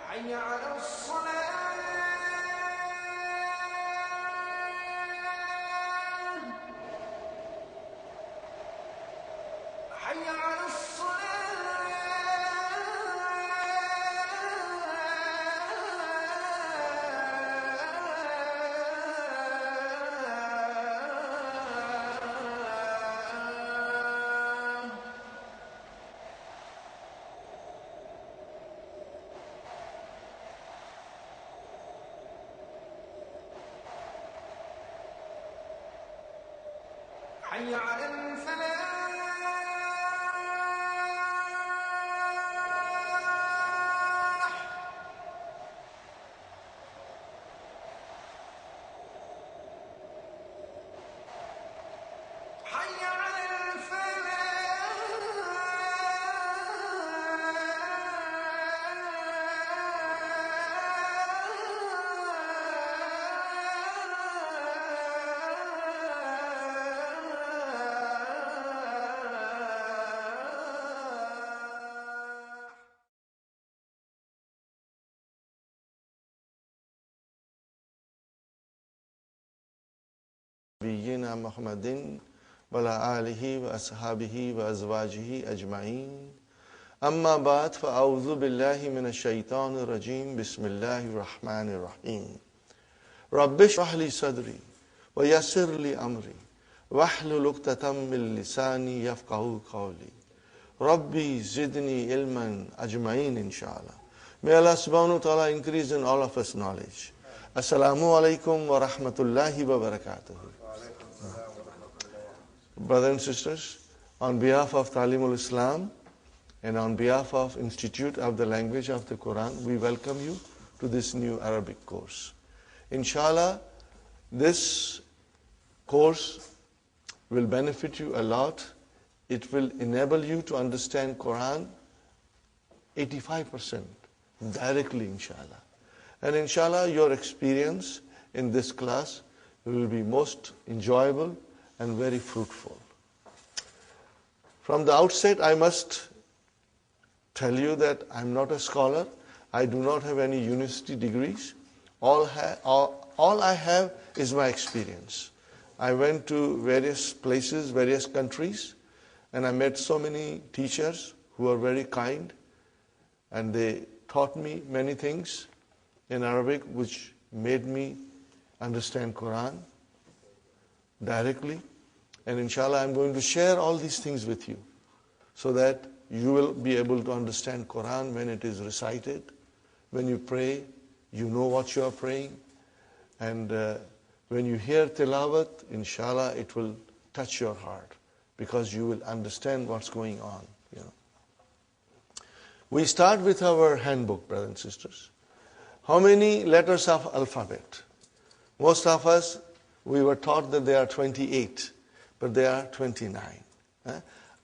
حي على الصلاة حي على حي على الفلاح حي على نبينا محمد وعلى آله وأصحابه وأزواجه أجمعين أما بعد فأعوذ بالله من الشيطان الرجيم بسم الله الرحمن الرحيم رب اشرح لي صدري ويسر لي أمري واحلل عقدة من لساني يفقهوا قولي ربي زدني علما أجمعين inshallah. May Allah subhanahu wa ta'ala increase in all of us knowledge. Assalamu alaikum wa rahmatullahi wa barakatuh. Brothers and sisters, on behalf of Talimul Islam and on behalf of Institute of the Language of the Qur'an, we welcome you to this new Arabic course. Inshallah, this course will benefit you a lot. It will enable you to understand Qur'an 85% directly, inshallah. And inshallah, your experience in this class will be most enjoyable and very fruitful. From the outset, I must tell you that I'm not a scholar. I do not have any university degrees. All I have is my experience. I went to various places, various countries, and I met so many teachers who are very kind, and they taught me many things in Arabic which made me understand Qur'an directly. And inshallah, I'm going to share all these things with you so that you will be able to understand Qur'an when it is recited. When you pray, you know what you are praying. And when you hear tilawat, inshallah, it will touch your heart because you will understand what's going on. You know. We start with our handbook, brothers and sisters. How many letters of alphabet? Most of us, we were taught that there are 28, but there are 29.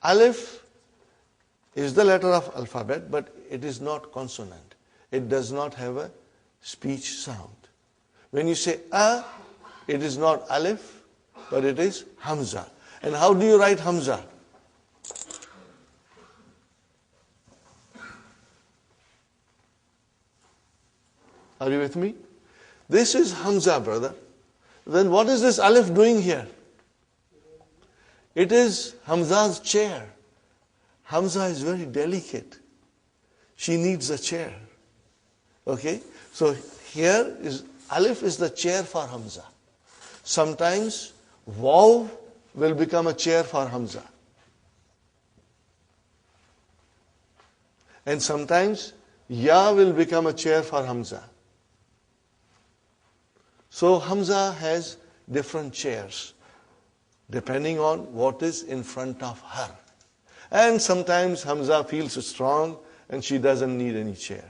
Alif is the letter of alphabet, but it is not consonant. It does not have a speech sound. When you say a, it is not alif, but it is hamza. And how do you write hamza? Are you with me? This is hamza, brother. Then what is this alif doing here? It is Hamza's chair. Hamza is very delicate. She needs a chair. Okay? So here is alif is the chair for Hamza. Sometimes waw will become a chair for Hamza. And sometimes ya will become a chair for Hamza. So Hamza has different chairs depending on what is in front of her. And sometimes Hamza feels strong and she doesn't need any chair.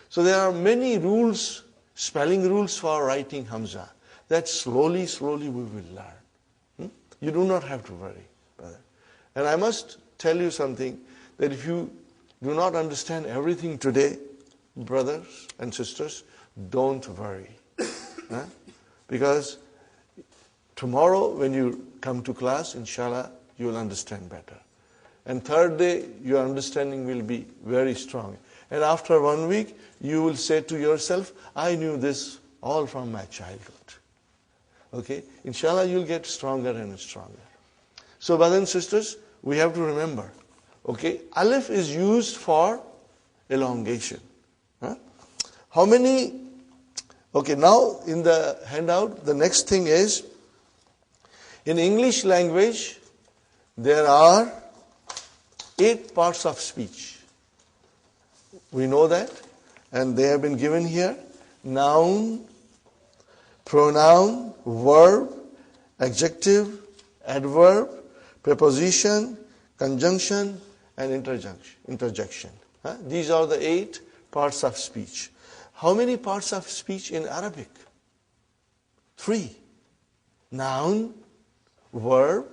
So there are many rules, spelling rules for writing Hamza that slowly we will learn. You do not have to worry, brother. And I must tell you something, that if you do not understand everything today, brothers and sisters, don't worry. Because tomorrow when you come to class, inshallah, you will understand better. And third day, your understanding will be very strong. And after 1 week, you will say to yourself, I knew this all from my childhood. Okay? Inshallah, you'll get stronger and stronger. So, brothers and sisters, we have to remember, okay, alif is used for elongation. How many? Okay, now in the handout, the next thing is, in English language, there are 8 parts of speech. We know that, and they have been given here. Noun, pronoun, verb, adjective, adverb, preposition, conjunction, and interjection. These are the 8 parts of speech. How many parts of speech in Arabic? 3. Noun, verb,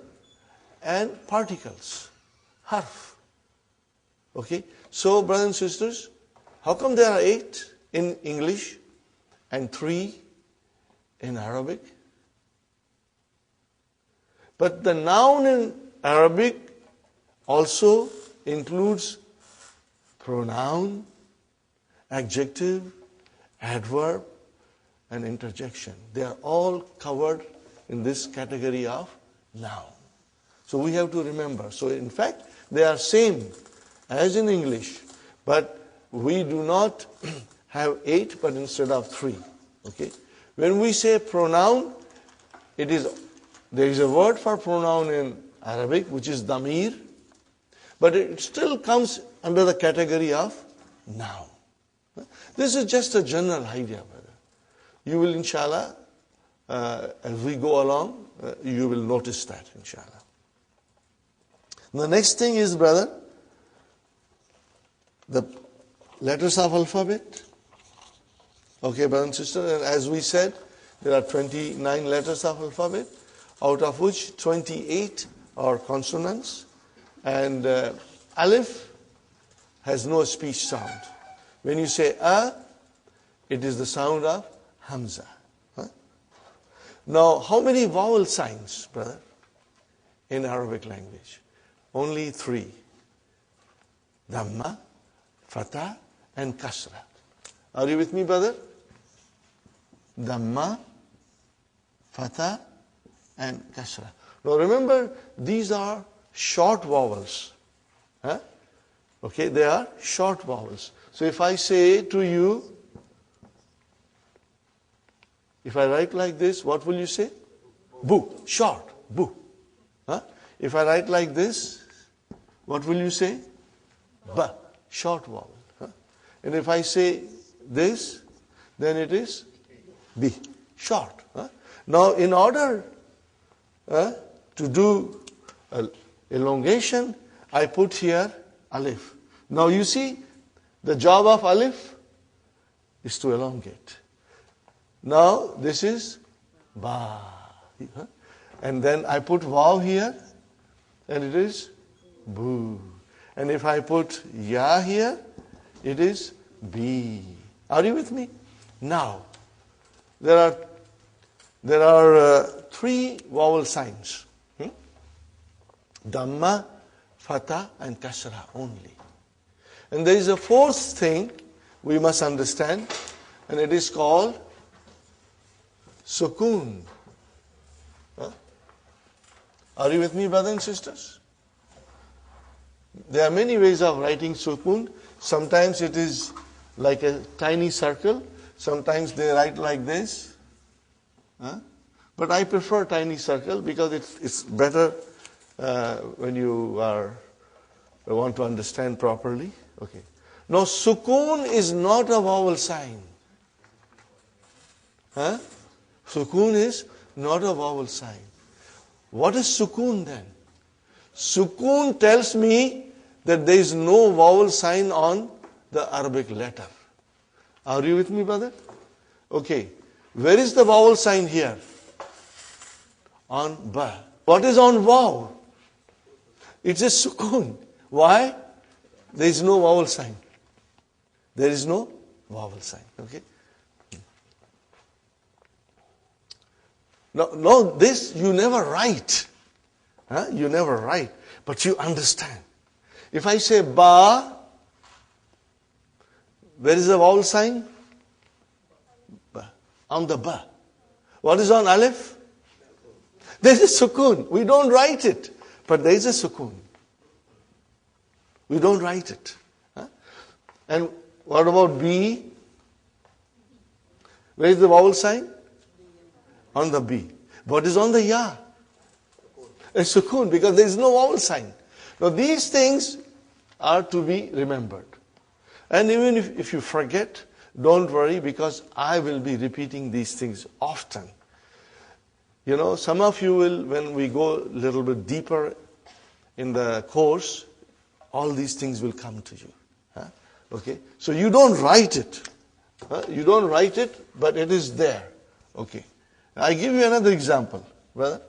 and particles. Harf. Okay? So, brothers and sisters, how come there are 8 in English and 3 in Arabic? But the noun in Arabic also includes pronoun, adjective, adverb, and interjection. They are all covered in this category of noun. So we have to remember. So in fact, they are same as in English, but we do not have 8, but instead of 3. Okay? When we say pronoun, there is a word for pronoun in Arabic, which is damir, but it still comes under the category of noun. This is just a general idea, brother. You will, inshallah, as we go along, you will notice that, inshallah. The next thing is, brother, the letters of alphabet. Okay, brother and sister, and as we said, there are 29 letters of alphabet, out of which 28 are consonants, and alif has no speech sound. When you say a, it is the sound of hamza. Now, how many vowel signs, brother, in Arabic language? Only 3. Dhamma, fatha, and kasra. Are you with me, brother? Dhamma, fatha, and kasra. Now remember, these are short vowels. Okay, they are short vowels. So if I say to you, if I write like this, what will you say? Bu, short, bu. If I write like this, what will you say? Ba, short vowel. And if I say this, then it is bi, short. Now in order to do elongation, I put here alif. Now you see, the job of alif is to elongate. Now this is ba. And then I put vav here, and it is bu. And if I put ya here, it is bi. Are you with me? Now, there are there are 3 vowel signs. Dhamma, Fatha and Kasra only. And there is a 4th thing we must understand, and it is called Sukoon. Are you with me, brothers and sisters? There are many ways of writing Sukoon. Sometimes it is like a tiny circle. Sometimes they write like this. But I prefer tiny circle because it's better when you want to understand properly. Okay. Now, Sukoon is not a vowel sign. Sukoon is not a vowel sign. What is Sukoon then? Sukoon tells me that there is no vowel sign on the Arabic letter. Are you with me, brother? Okay. Where is the vowel sign here? On ba. What is on vav? It's a Sukoon. Why? There is no vowel sign. There is no vowel sign. Okay. No, this you never write. You never write. But you understand. If I say ba, where is the vowel sign? Ba. On the ba. What is on alif? There is a sukoon. We don't write it. But there is a sukoon. We don't write it. And what about B? Where is the vowel sign? On the B. What is on the ya? A sukoon, because there is no vowel sign. Now these things are to be remembered. And even if you forget, don't worry, because I will be repeating these things often. You know, some of you will, when we go a little bit deeper in the course, all these things will come to you. Okay? So you don't write it. You don't write it, but it is there. Okay. I give you another example, brother.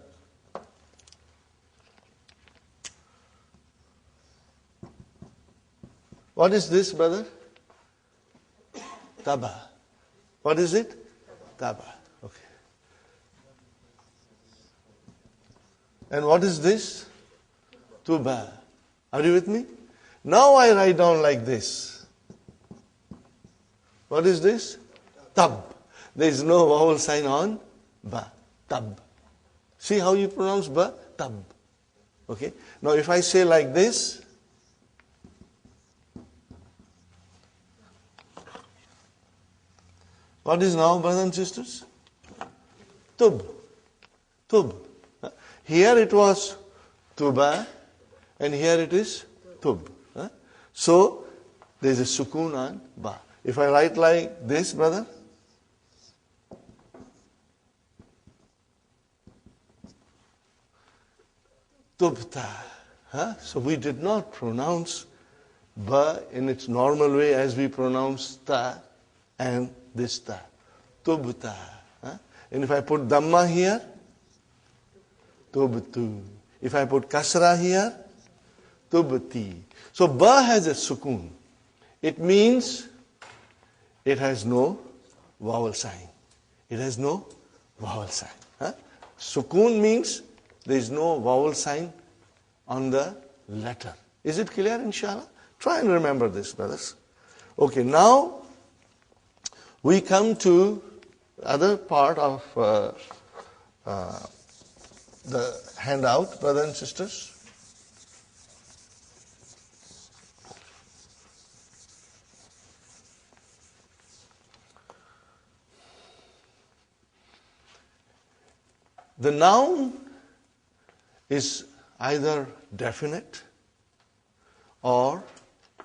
What is this, brother? Taba. What is it? Taba. Okay. And what is this? Tuba. Are you with me? Now I write down like this. What is this? Tab. There is no vowel sign on ba. Tab. See how you pronounce ba? Tab. Okay. Now if I say like this, what is now, brothers and sisters? Tub. Tub. Here it was tuba, and here it is tub. So there is a sukoon on ba. If I write like this, brother, tubta. So we did not pronounce ba in its normal way as we pronounce ta and this ta. Tubta. And if I put dhamma here, tubtu. If I put kasra here, tubti. So ba has a sukoon. It means it has no vowel sign. It has no vowel sign. Sukoon means there is no vowel sign on the letter. Is it clear, inshallah? Try and remember this, brothers. Okay, now we come to other part of the handout, brothers and sisters. The noun is either definite or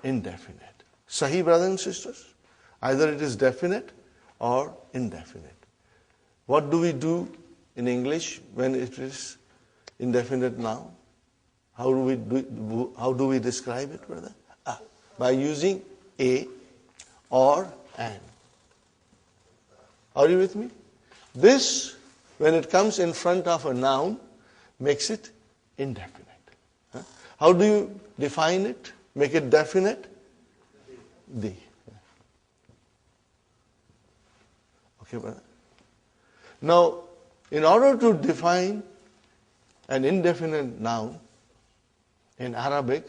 indefinite. Sahih, brothers and sisters? Either it is definite or indefinite. What do we do in English when it is indefinite noun? How do we describe it, brother? By using a or an. Are you with me? This, when it comes in front of a noun, makes it indefinite. How do you define it? Make it definite? The. Okay, brother? Now, In order to define an indefinite noun in Arabic,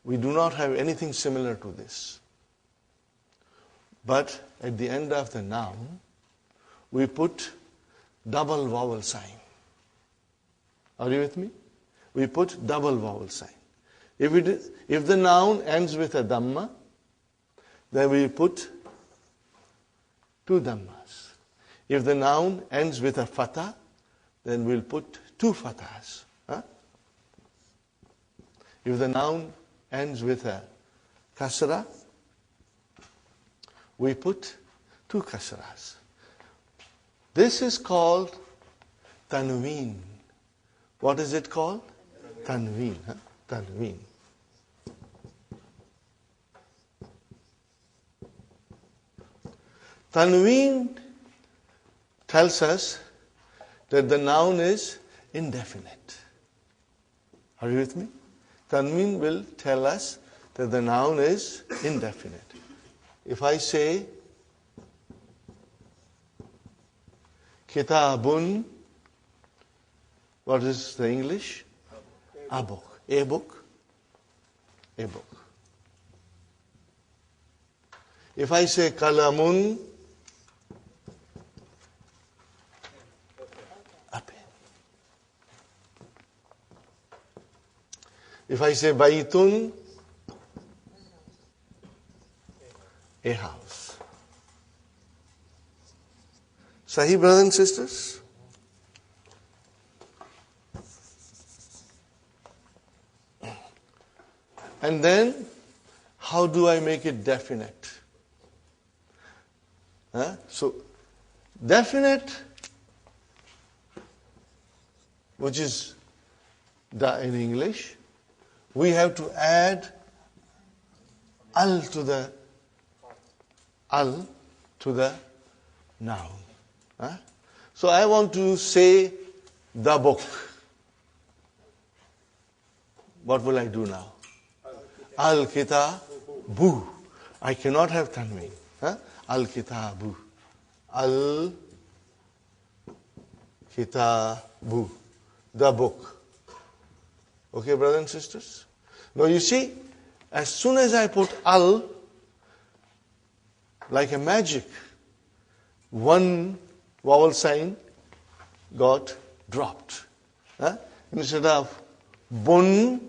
we do not have anything similar to this. But at the end of the noun, we put double vowel sign. Are you with me? We put double vowel sign. If the noun ends with a dhamma, then we put two dhammas. If the noun ends with a fatha, then we'll put two fathas. Huh? If the noun ends with a kasra, we put two kasras. This is called tanween. What is it called? Tanween. Huh? Tanween. Tanween tells us that the noun is indefinite. Are you with me? Tanween will tell us that the noun is indefinite. If I say kitabun, what is the English? A book. A book. A book. If I say kalamun, a pen. If I say baytun, a house. Sahih, brothers and sisters? And then, how do I make it definite? So, definite, which is da in English, we have to add al to the noun. So I want to say the book. What will I do now? Al-kitabu. I cannot have tanween. Al-kitabu. Al-kitabu. The book. Okay, brothers and sisters? Now you see, as soon as I put al, like a magic, one vowel sign got dropped. Instead of bun,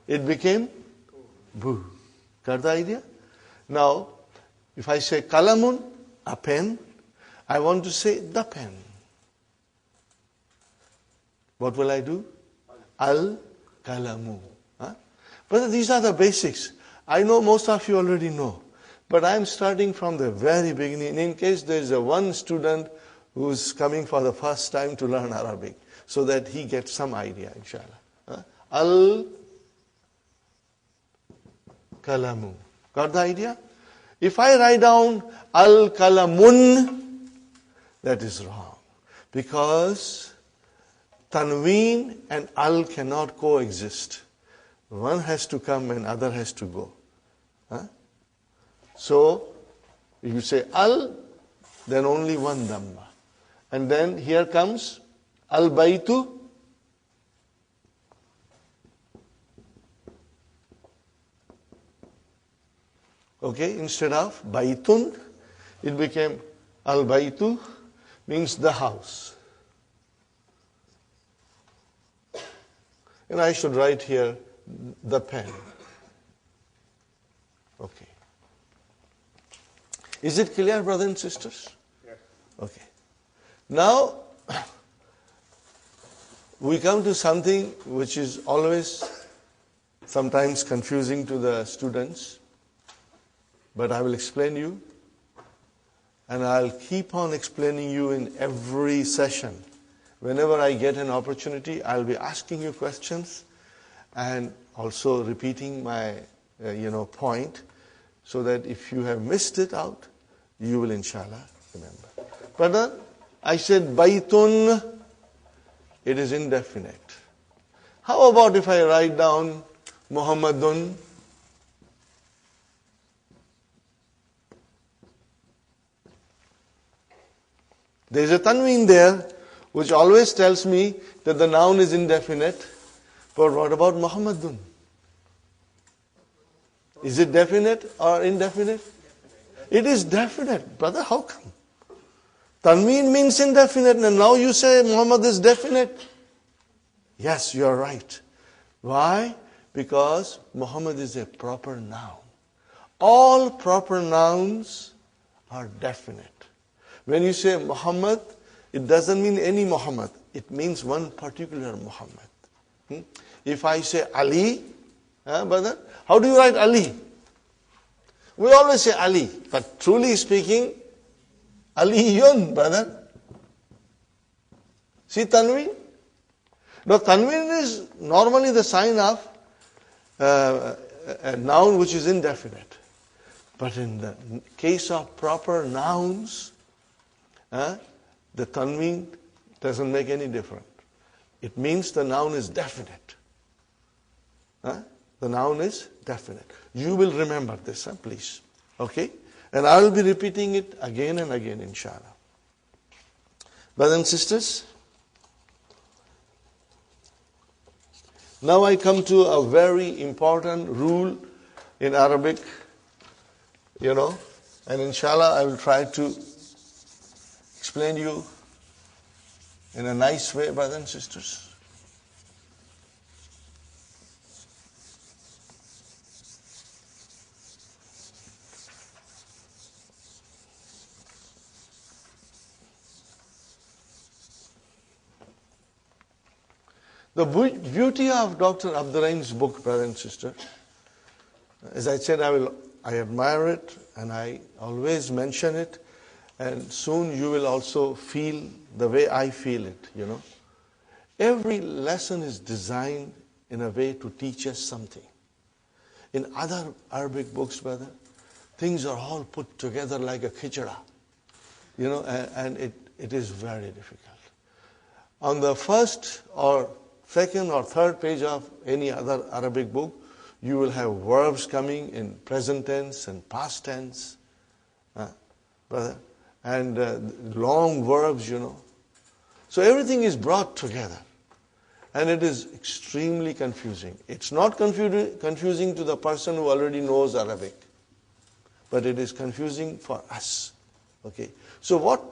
it became bu. Got the idea? Now, if I say kalamun, a pen, I want to say the pen. What will I do? Al-kalamu. But these are the basics. I know most of you already know. But I'm starting from the very beginning in case there is a one student who's coming for the first time to learn Arabic, so that he gets some idea, inshallah. Al-kalamu. Got the idea? If I write down al-kalamun, that is wrong. Because tanween and al cannot coexist. One has to come and other has to go. So, if you say al, then only one dhamma. And then here comes al-baytu. Okay, instead of baytun, it became al-baytu, means the house. And I should write here the pen. Okay. Is it clear, brothers and sisters? Yes. Okay. Now, we come to something which is always sometimes confusing to the students, but I will explain you, and I'll keep on explaining you in every session. Whenever I get an opportunity, I'll be asking you questions and also repeating my point, so that if you have missed it out, you will inshallah remember. But I said baytun, it is indefinite. How about if I write down Muhammadun? There is a tanween there, which always tells me that the noun is indefinite. But what about Muhammadun? Is it definite or indefinite? It is definite. Brother, how come? Tanween means indefinite, and now you say Muhammad is definite. Yes, you are right. Why? Because Muhammad is a proper noun. All proper nouns are definite. When you say Muhammad, it doesn't mean any Muhammad. It means one particular Muhammad. If I say Ali, brother, how do you write Ali? We always say Ali, but truly speaking, Aliyun, brother. See Tanween? Now Tanween is normally the sign of a noun which is indefinite. But in the case of proper nouns, the Tanween doesn't make any difference. It means the noun is definite. The noun is definite. You will remember this, please. Okay? And I will be repeating it again and again, inshallah. Brothers and sisters, now I come to a very important rule in Arabic, and inshallah I will try to explain you in a nice way, brothers and sisters. The beauty of Dr. Abdurrahim's book, brother and sister, as I said, I admire it and I always mention it, and soon you will also feel the way I feel it, Every lesson is designed in a way to teach us something. In other Arabic books, brother, things are all put together like a khichda, and it is very difficult. On the first or second or third page of any other Arabic book, you will have verbs coming in present tense and past tense, brother, and long verbs, So everything is brought together, and it is extremely confusing. It's not confusing to the person who already knows Arabic, but it is confusing for us. Okay. So what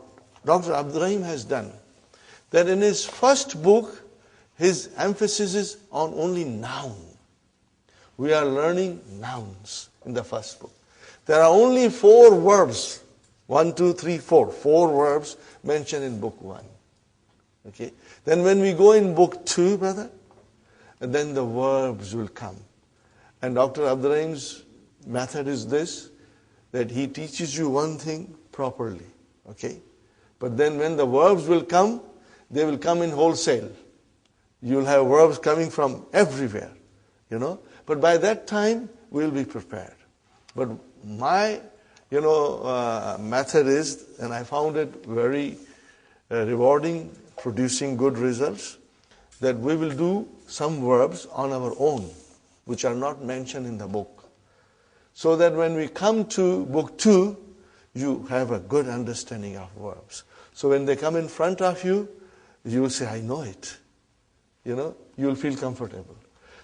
Dr. Abdurrahim has done, that in his first book, his emphasis is on only noun. We are learning nouns in the first book. There are only 4 verbs. 1, 2, 3, 4. 4 verbs mentioned in book 1. Okay. Then when we go in book 2, brother, then the verbs will come. And Dr. Abdurrahim's method is this, that he teaches you one thing properly. Okay. But then when the verbs will come, they will come in wholesale. You'll have verbs coming from everywhere, But by that time, we'll be prepared. But my, method is, and I found it very rewarding, producing good results, that we will do some verbs on our own, which are not mentioned in the book. So that when we come to book 2, you have a good understanding of verbs. So when they come in front of you, you will say, I know it. You will feel comfortable.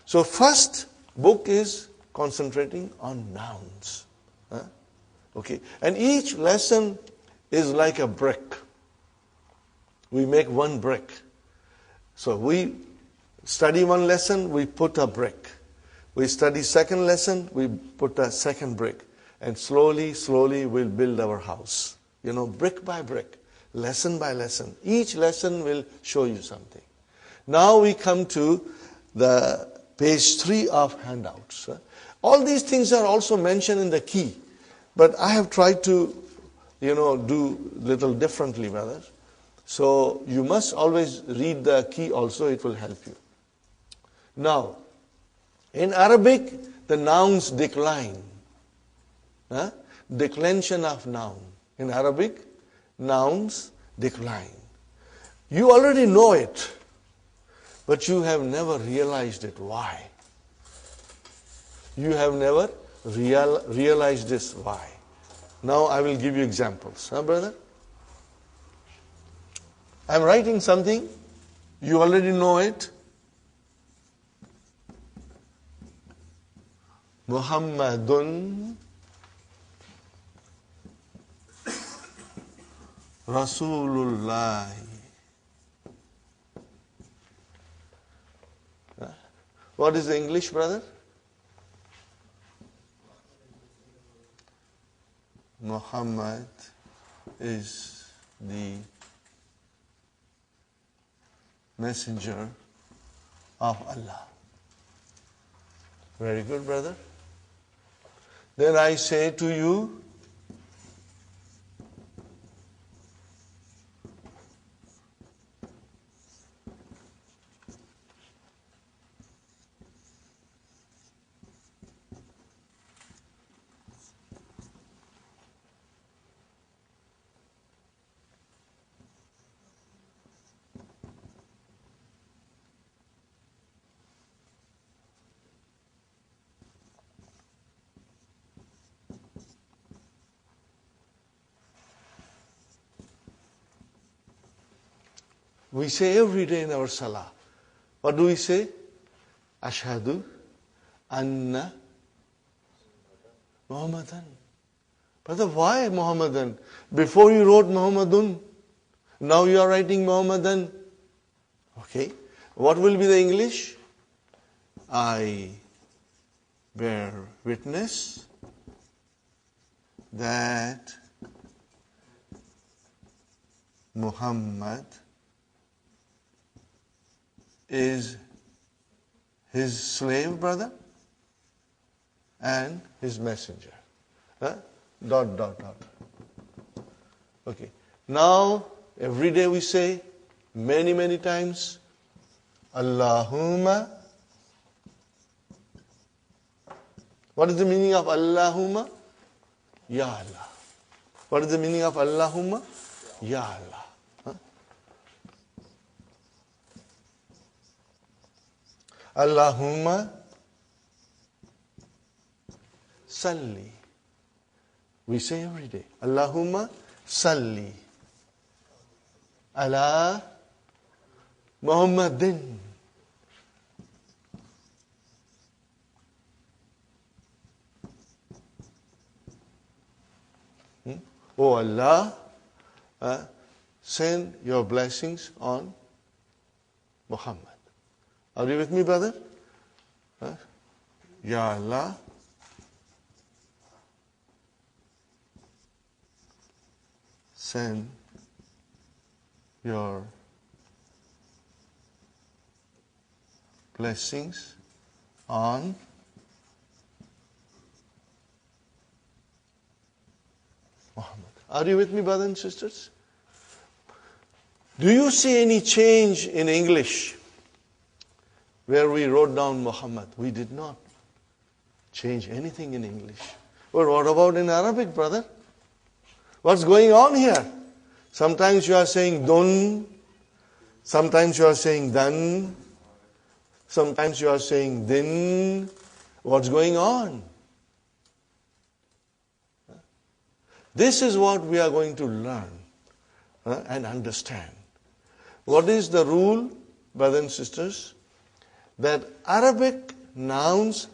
So first book is concentrating on nouns. Okay. And each lesson is like a brick. We make one brick. So we study one lesson, we put a brick. We study second lesson, we put a second brick. And slowly, slowly we'll build our house. Brick by brick, lesson by lesson. Each lesson will show you something. Now we come to the page 3 of handouts. All these things are also mentioned in the key, but I have tried to, do little differently, brothers. So you must always read the key also, it will help you. Now, in Arabic, the nouns decline. Declension of noun. In Arabic, nouns decline. You already know it, but you have never realized it. Why? You have never realized this. Why? Now I will give you examples. Brother? I'm writing something, you already know it. Muhammadun Rasulullah. What is the English, brother? Muhammad is the messenger of Allah. Very good, brother. Then I say to you, we say every day in our salah. What do we say? Ashhadu anna Muhammadan. Brother, why Muhammadan? Before you wrote Muhammadun, now you are writing Muhammadan. Okay. What will be the English? I bear witness that Muhammad is his slave, brother, and his messenger. Dot, dot, dot. Okay. Now, every day we say, many, many times, Allahumma. What is the meaning of Allahumma? Ya Allah. What is the meaning of Allahumma? Ya Allah. Allahumma salli. We say every day, Allahumma salli ala Muhammadin. Oh Allah, send your blessings on Muhammad. Are you with me, brother? Ya Allah, send your blessings on Muhammad. Are you with me, brothers and sisters? Do you see any change in English where we wrote down Muhammad? We did not change anything in English. But what about in Arabic, brother? What's going on here? Sometimes you are saying dun, sometimes you are saying dan, sometimes you are saying din. What's going on? This is what we are going to learn and understand. What is the rule, brothers and sisters? That Arabic nouns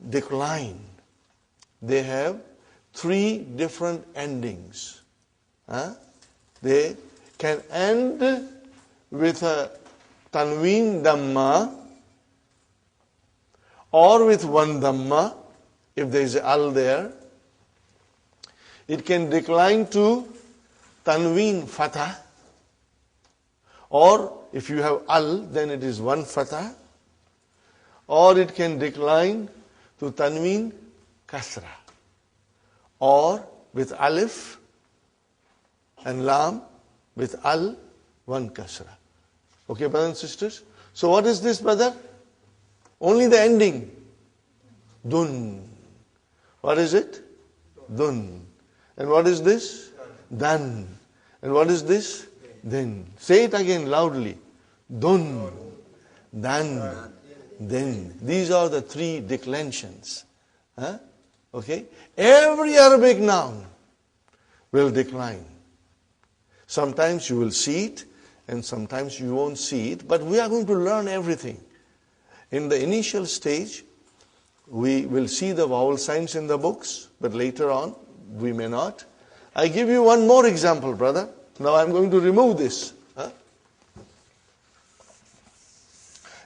decline. They have 3 different endings. They can end with a tanween dhamma or with one dhamma if there is al there. It can decline to tanween fatah, or if you have al, then it is one fatah, or it can decline to tanween kasra, or with alif and lam, with al, one kasra. Okay, brothers and sisters? So what is this, brother? Only the ending. Dun. What is it? Dun. And what is this? Dan. And what is this? Then. Say it again loudly. Dun. Dan. Then. These are the 3 declensions. Okay? Every Arabic noun will decline. Sometimes you will see it, and sometimes you won't see it, but we are going to learn everything. In the initial stage, we will see the vowel signs in the books, but later on, we may not. I give you one more example, brother. Now I'm going to remove this.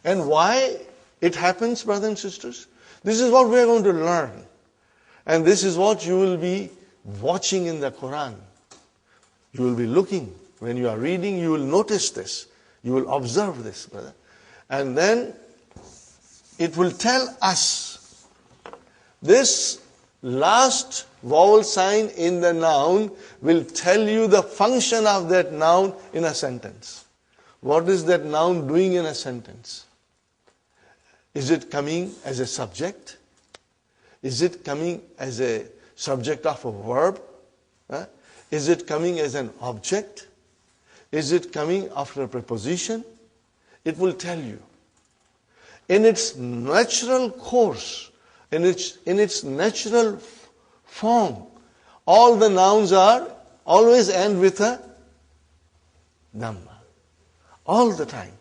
And why it happens, brothers and sisters? This is what we are going to learn. And this is what you will be watching in the Qur'an. You will be looking. When you are reading, you will notice this. You will observe this, brother. And then it will tell us this last vowel sign in the noun will tell you the function of that noun in a sentence. What is that noun doing in a sentence? Is it coming as a subject? Is it coming as a subject of a verb? Is it coming as an object? Is it coming after a preposition? It will tell you. In its natural course, in its natural form, all the nouns are always end with a dhamma. All the time.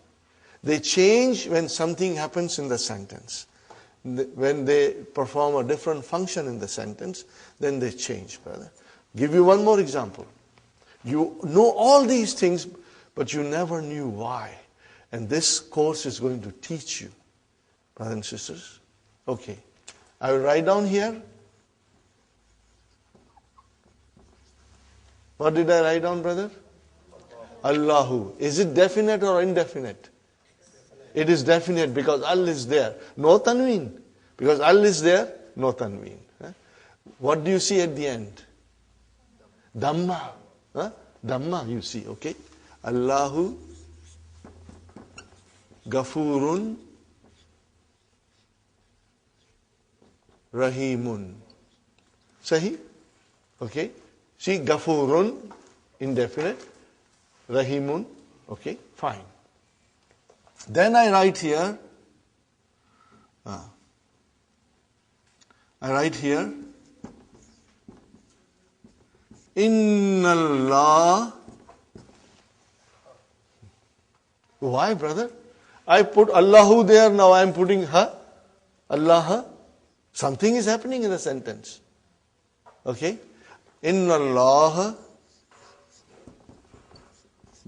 They change when something happens in the sentence. When they perform a different function in the sentence, then they change, brother. Give you one more example. You know all these things, but you never knew why. And this course is going to teach you, brothers and sisters. Okay. I will write down here. What did I write down, brother? Allahu. Is it definite or indefinite? It is definite because Al is there. No tanween. Because Al is there, no tanween. What do you see at the end? Dhamma. Dhamma you see, okay? Allahu Ghafurun Rahimun. Sahi? Okay? See, Ghafurun, indefinite. Rahimun, okay? Fine. Then I write here, Inna Allah. Why, brother? I put Allahu there, now I am putting ha. Allah. Something is happening in the sentence. Okay? Inna Allah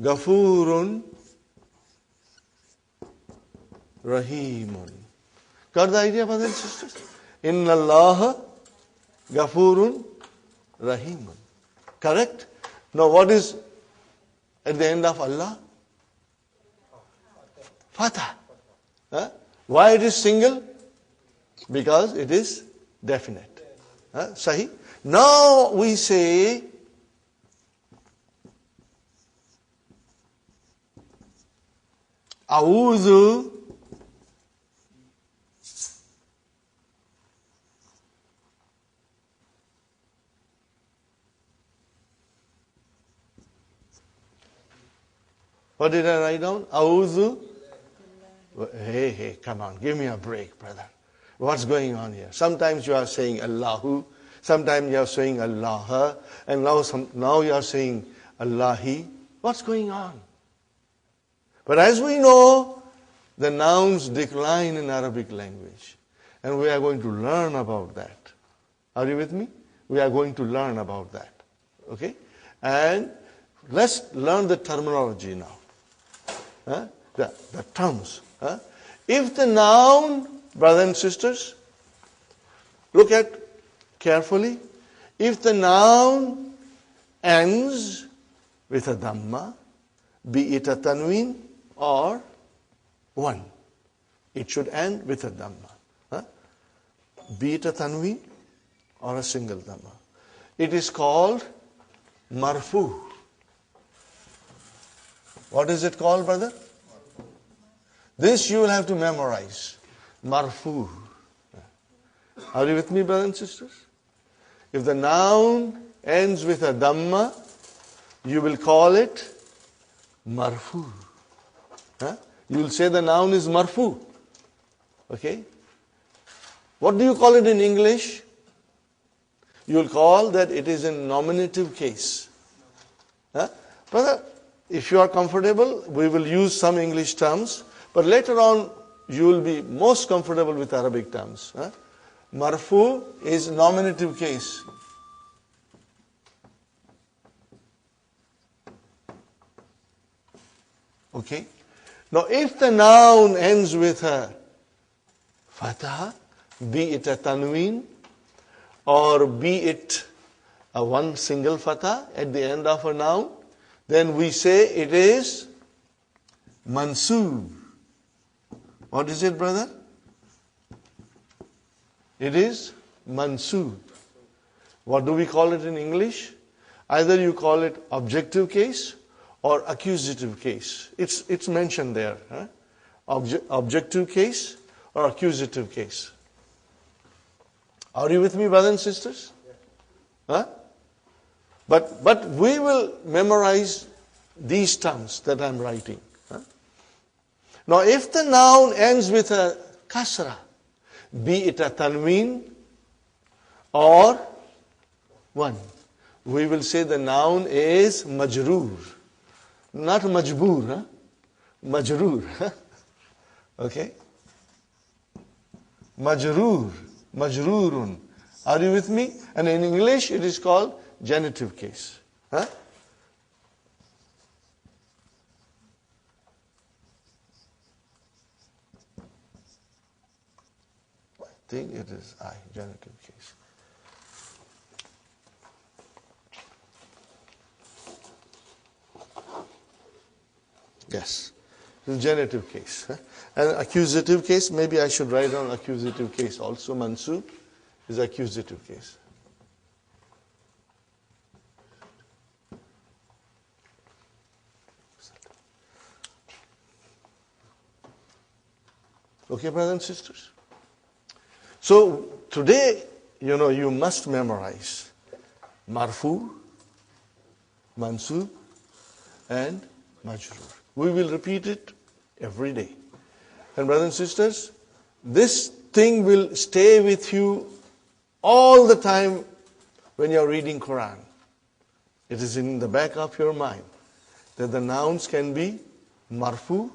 Ghafurun Rahimun. Got the idea, brothers and sisters? Inna Allah Ghafurun Rahimun. Correct? Now what is at the end of Allah? Fatah. Why it is single? Because it is definite. Sahi? Now we say A'udhu What did I write down? A'udhu. Hey, come on, give me a break, brother. What's going on here? Sometimes you are saying Allahu, sometimes you are saying Allah, and now you are saying Allahi. What's going on? But as we know, the nouns decline in Arabic language. And we are going to learn about that. Are you with me? We are going to learn about that. Okay? And let's learn the terminology now. The terms. If the noun, brothers and sisters, look at carefully. If the noun ends with a dhamma, be it a tanween or one, it should end with a dhamma. Be it a tanween or a single dhamma. It is called marfu. What is it called, brother? This you will have to memorize. Marfu. Are you with me, brothers and sisters? If the noun ends with a dhamma, you will call it marfu. You will say the noun is marfu. Okay? What do you call it in English? You will call that it is in nominative case. Brother, if you are comfortable, we will use some English terms, but later on you will be most comfortable with Arabic terms. Marfu is nominative case. Okay. Now if the noun ends with a fatha, be it a tanween or be it a one single fatha at the end of a noun, then we say it is mansoob. What is it, brother? It is mansoob. What do we call it in English? Either you call it objective case or accusative case. It's mentioned there. Objective case or accusative case. Are you with me, brothers and sisters? But we will memorize these terms that I'm writing. Now if the noun ends with a kasra, be it a tanween or one, we will say the noun is majroor. Not majboor, majroor. Okay? Majroor, majroorun. Are you with me? And in English it is called genitive case. I think it is genitive case. Yes, it's genitive case. And accusative case, maybe I should write down accusative case also. Mansoob is accusative case. Okay, brothers and sisters? So today, you must memorize marfu, mansoob, and majroor. We will repeat it every day. And brothers and sisters, this thing will stay with you all the time when you are reading Qur'an. It is in the back of your mind that the nouns can be marfu,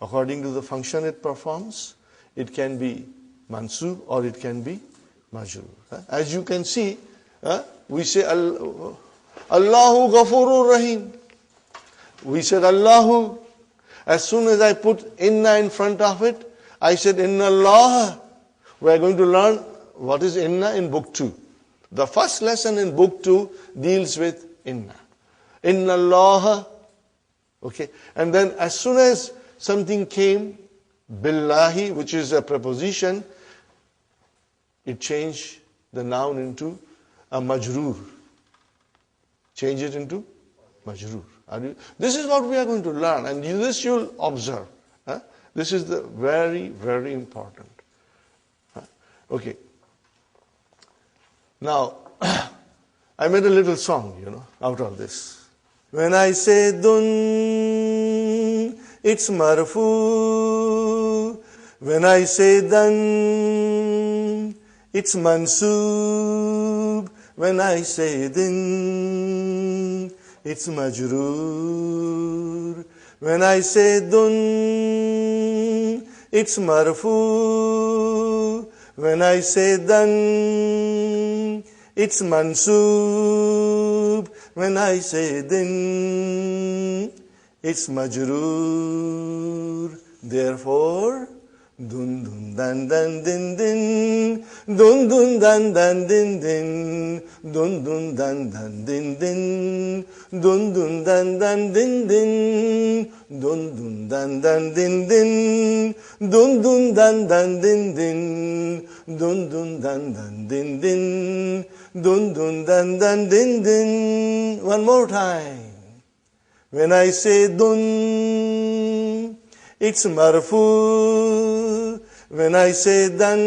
according to the function it performs. It can be mansoob or it can be majroor. As you can see, we say Allahu Ghafurur Rahim. We said Allahu. As soon as I put inna in front of it, I said inna Allah. We are going to learn what is inna in book 2. The first lesson in book 2 deals with inna. Inna Allah. Okay. And then as soon as something came, billahi, which is a preposition, it changed the noun into a majroor. Change it into majroor. This is what we are going to learn, and this you'll observe. This is the very, very important. Okay. Now, I made a little song, out of this. When I say dun, it's marfu. When I say dan, it's mansoob. When I say din, it's majroor. When I say dun, it's marfu. When I say dan, it's mansoob. When I say din, it's majroor. Therefore, dun dun dan dan din din, dun dun dan dan din din, dun dun dan dan din din, dun dun dan dan din din, dun dun dan dan din din, dun dun dan dan din din, dun dun dan dan din din, dun dun dan dan din din. One more time. When I say dun, it's marfu. When I say dan,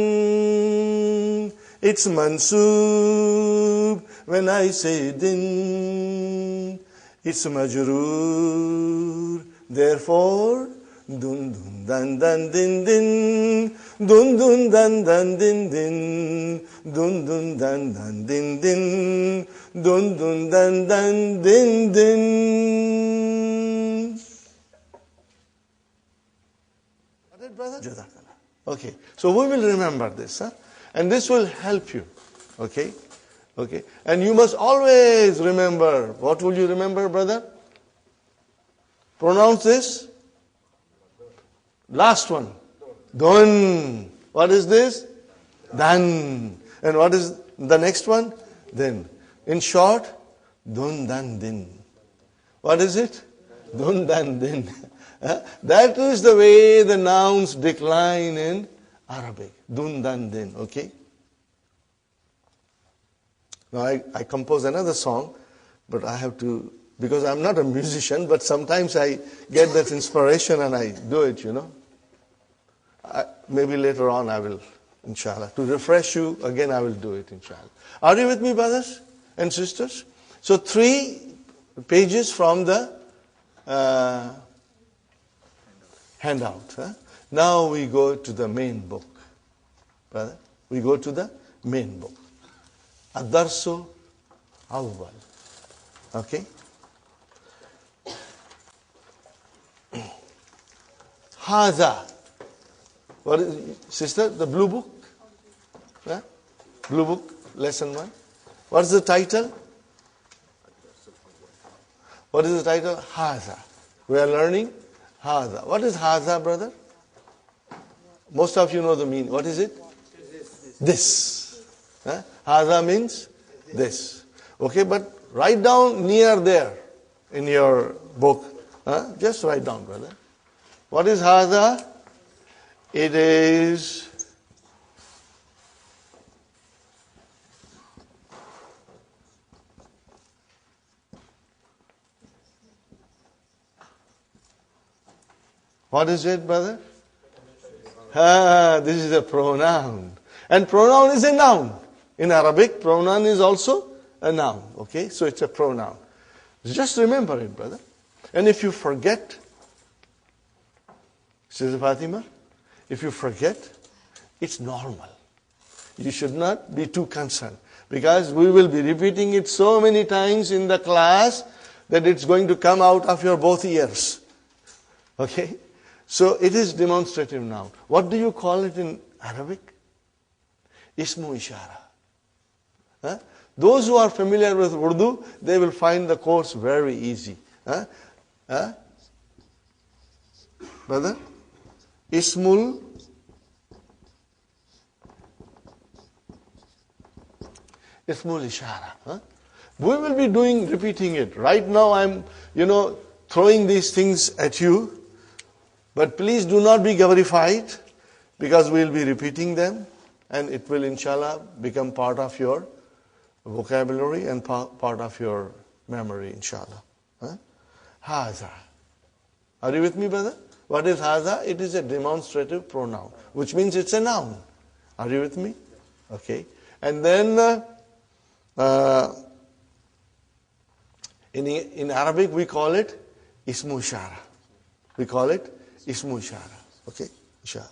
it's mansoob. When I say din, it's majroor. Therefore, dun dun dan dan din din, dun dun dan dan din din, dun dun dan dan din din, dun dun dan dan din din. Got it, brother? Jazakallah. Okay. So we will remember this, huh? And this will help you. Okay? Okay. And you must always remember. What will you remember, brother? Pronounce this. Last one. Dun. What is this? Dan. And what is the next one? Then. In short, dun dan din. What is it? Dun dan din. That is the way the nouns decline in Arabic. Dun dan din. Okay? Now I compose another song, but I have to, because I'm not a musician, but sometimes I get that inspiration and I do it, you know. Maybe later on I will, inshallah. To refresh you, again I will do it, inshallah. Are you with me, brothers and sisters? So 3 pages from the handout. Huh? Now we go to the main book. Brother, we go to the main book. Ad-Darsu Awwal. Okay? Haza. What is, sister, the blue book? Huh? Blue book, lesson 1. What is the title? What is the title? Haza. We are learning Haza. What is Haza, brother? Most of you know the meaning. What is it? This. Huh? Haza means this. Okay, but write down near there in your book. Huh? Just write down, brother. What is Haza? It is what is it, brother? This is a pronoun. And pronoun is a noun. In Arabic, pronoun is also a noun. Okay, so it's a pronoun. Just remember it, brother. And if you forget, Sister Fatima, if you forget, it's normal. You should not be too concerned. Because we will be repeating it so many times in the class that it's going to come out of your both ears. Okay? So it is demonstrative noun. What do you call it in Arabic? Ismu ishara. Huh? Those who are familiar with Urdu, they will find the course very easy. Huh? Huh? Brother? Ismul ishara. Huh? We will be repeating it. Right now I'm, throwing these things at you. But please do not be gabarified, because we will be repeating them. And it will, inshallah, become part of your vocabulary and part of your memory, inshallah. Huh? Haza. Are you with me, brother? What is haza? It is a demonstrative pronoun, which means it's a noun. Are you with me? Okay. And then in Arabic we call it ismu ishara. We call it ismu ishara. Okay? Inshallah.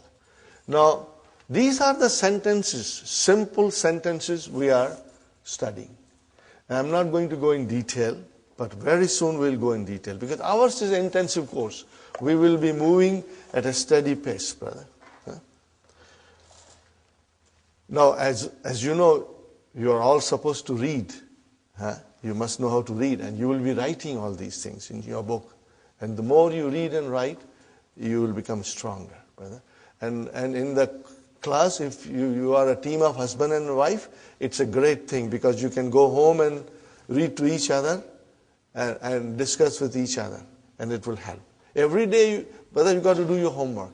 Now, these are the sentences, simple sentences we are studying. And I'm not going to go in detail, but very soon we'll go in detail, because ours is an intensive course. We will be moving at a steady pace, brother. Huh? Now, as you know, you are all supposed to read. Huh? You must know how to read, and you will be writing all these things in your book. And the more you read and write, you will become stronger, brother. And in the class, if you are a team of husband and wife, it's a great thing, because you can go home and read to each other and discuss with each other, and it will help. Every day, brother, you got to do your homework.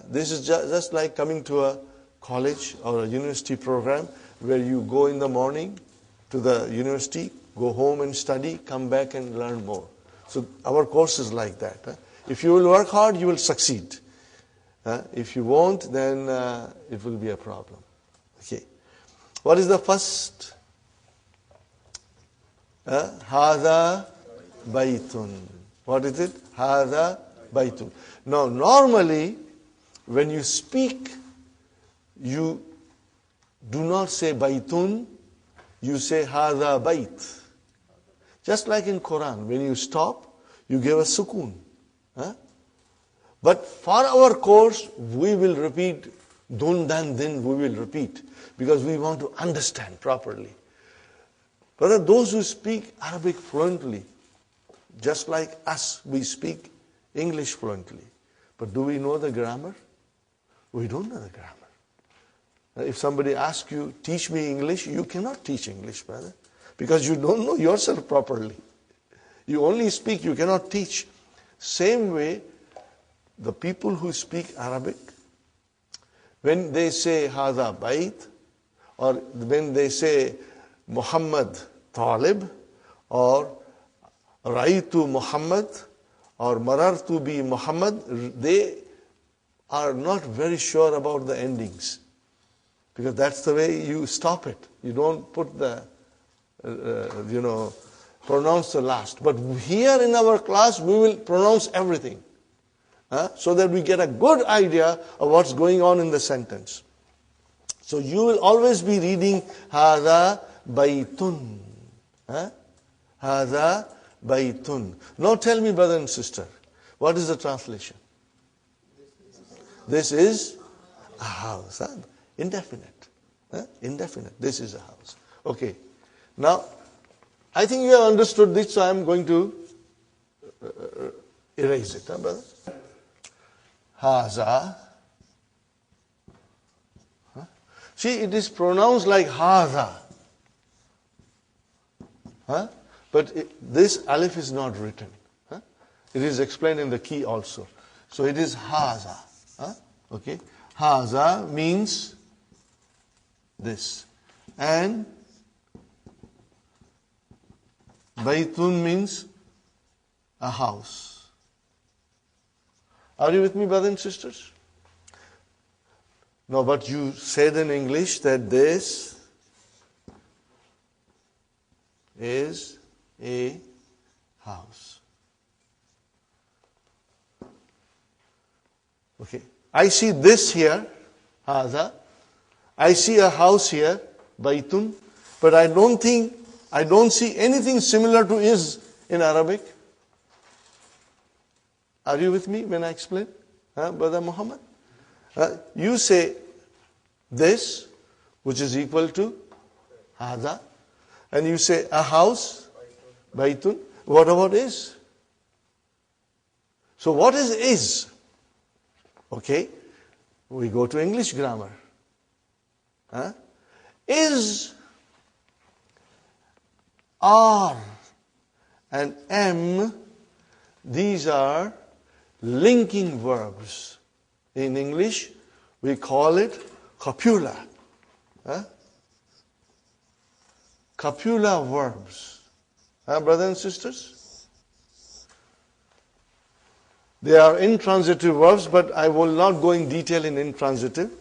This is just like coming to a college or a university program where you go in the morning to the university, go home and study, come back and learn more. So our course is like that. If you will work hard, you will succeed. If you won't, then it will be a problem. Okay. What is the first? Hada baytun. What is it? Hada baytun. Now, normally, when you speak, you do not say baytun, you say hada bayt. Just like in Quran, when you stop, you give a sukoon. But for our course, we will repeat dun, dan, din, we will repeat because we want to understand properly. But those who speak Arabic fluently, just like us, we speak English fluently. But do we know the grammar? We don't know the grammar. If somebody asks you, teach me English, you cannot teach English, brother, because you don't know yourself properly. You only speak, you cannot teach. Same way, the people who speak Arabic, when they say Hada Bait, or when they say Muhammad Talib, or Raitu Muhammad, or Marartu bi Muhammad, they are not very sure about the endings. Because that's the way you stop it. You don't put the, pronounce the last. But here in our class, we will pronounce everything. So that we get a good idea of what's going on in the sentence. So you will always be reading Hada Baitun. Hada Baitun. Now tell me, brother and sister, what is the translation? This is a house. Indefinite. Indefinite. This is a house. Okay. Now, I think you have understood this, so I am going to erase it, brother. Haza. See, it is pronounced like Haza. But this alif is not written. It is explained in the key also. So it is Haza. Okay. Haza means this. And Baitun means a house. Are you with me, brothers and sisters? No, but you said in English that this is a house. Okay. I see this here, Haza. I see a house here, Baitun, but I don't see anything similar to is in Arabic. Are you with me when I explain? Brother Muhammad? You say this, which is equal to Hada, and you say a house, Baitun. What about is? So what is? Okay, we go to English grammar. Is, are, and am, these are linking verbs. In English, we call it copula. Copula verbs. Brothers and sisters? They are intransitive verbs, but I will not go in detail in intransitive.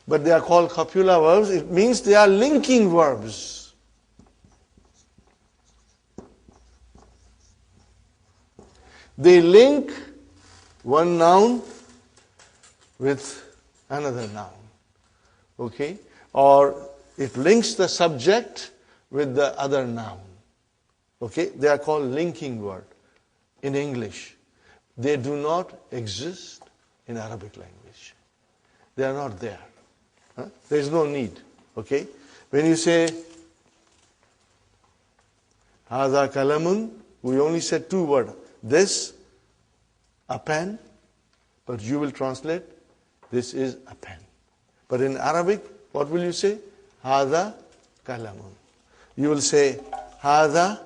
But they are called copula verbs. It means they are linking verbs. They link one noun with another noun. Okay? Or it links the subject with the other noun. Okay? They are called linking words in English. They do not exist in Arabic language. They are not there. There is no need. Okay? When you say Hada kalamun, we only said two words. This, a pen, but you will translate, this is a pen. But in Arabic, what will you say? Hada kalamun. You will say Hada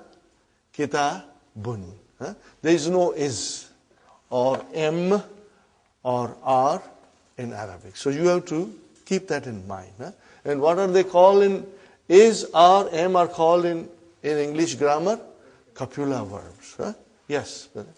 kitabun. There is no is or am or are in Arabic. So you have to keep that in mind. And what are they called in is, are, am are called in English grammar? Copula verbs. Yes, brother.